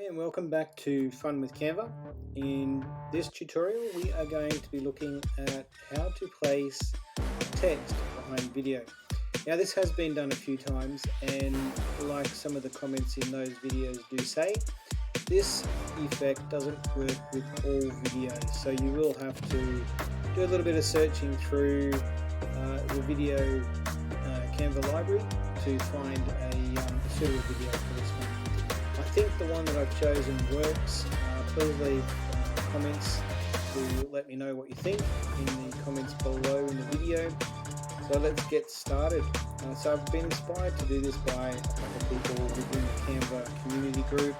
Hey, and welcome back to Fun with Canva. In this tutorial we are going to be looking at how to place text behind video. Now this has been done a few times, and like some of the comments in those videos do say, this effect doesn't work with all videos, so you will have to do a little bit of searching through the video Canva library to find a suitable video for this one. I think the one that I've chosen works. Please leave comments to let me know what you think in the comments below in the video. So let's get started. So I've been inspired to do this by a couple of people within the Canva community group,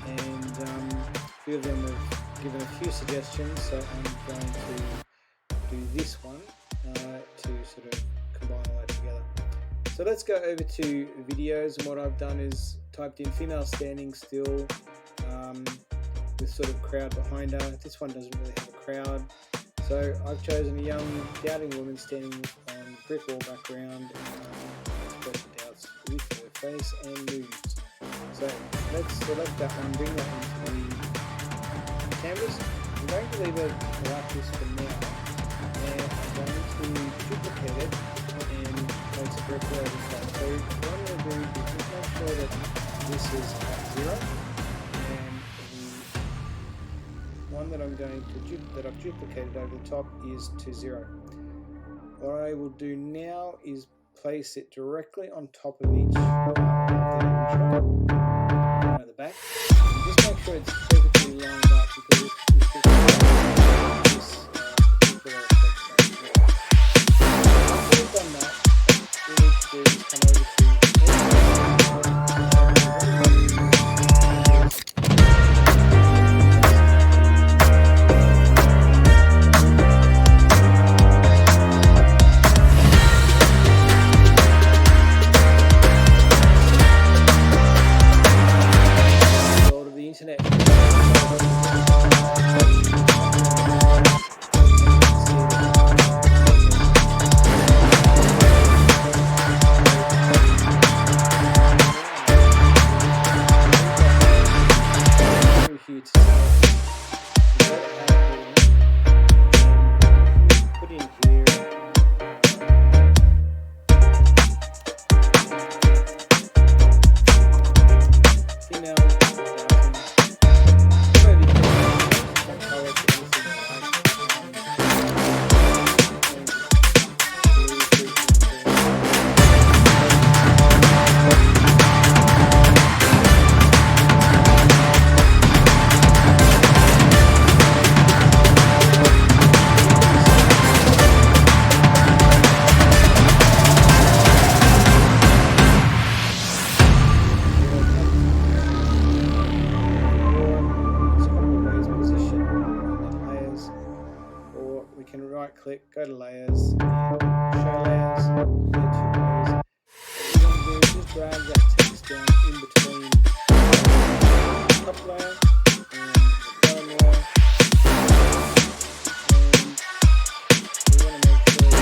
and a few of them have given a few suggestions, so I'm going to do this one to sort of combine all that together. So let's go over to videos, and what I've done is typed in female standing still with sort of crowd behind her. This one doesn't really have a crowd, so I've chosen a young doubting woman standing on brick wall background, expressing doubts with her face and moves. So let's select that one, bring that into the canvas. I'm going to leave it like this for now, and I'm going to duplicate it and place it directly over the top. So what I'm going to do is just make sure that this is at 0, and the one that I'm going to that I've duplicated over the top is to 0. What I will do now is place it directly on top of each of the back. And just make sure it's perfectly lined up, because if this particular effect doesn't work. After we've done that, we need to do is come over to internet. Put in here female. We can right click, go to layers, show layers, go to layers. What we're going to do is just drag that text down in between the top layer and the bottom layer. And we want to make sure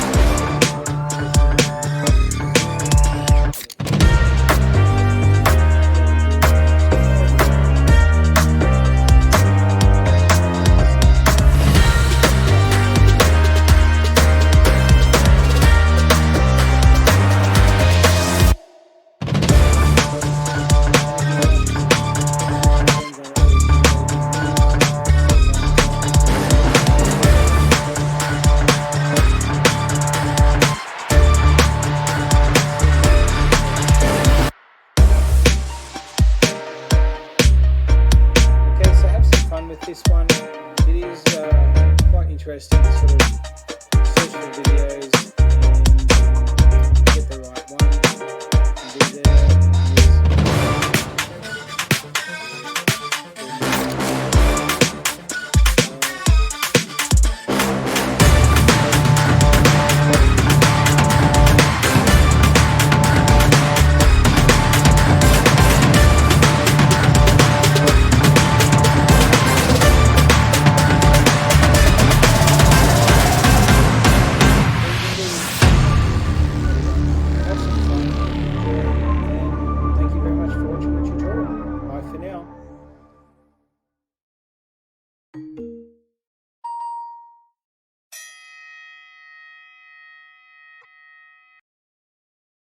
with this one. It is quite interesting to sort of search for videos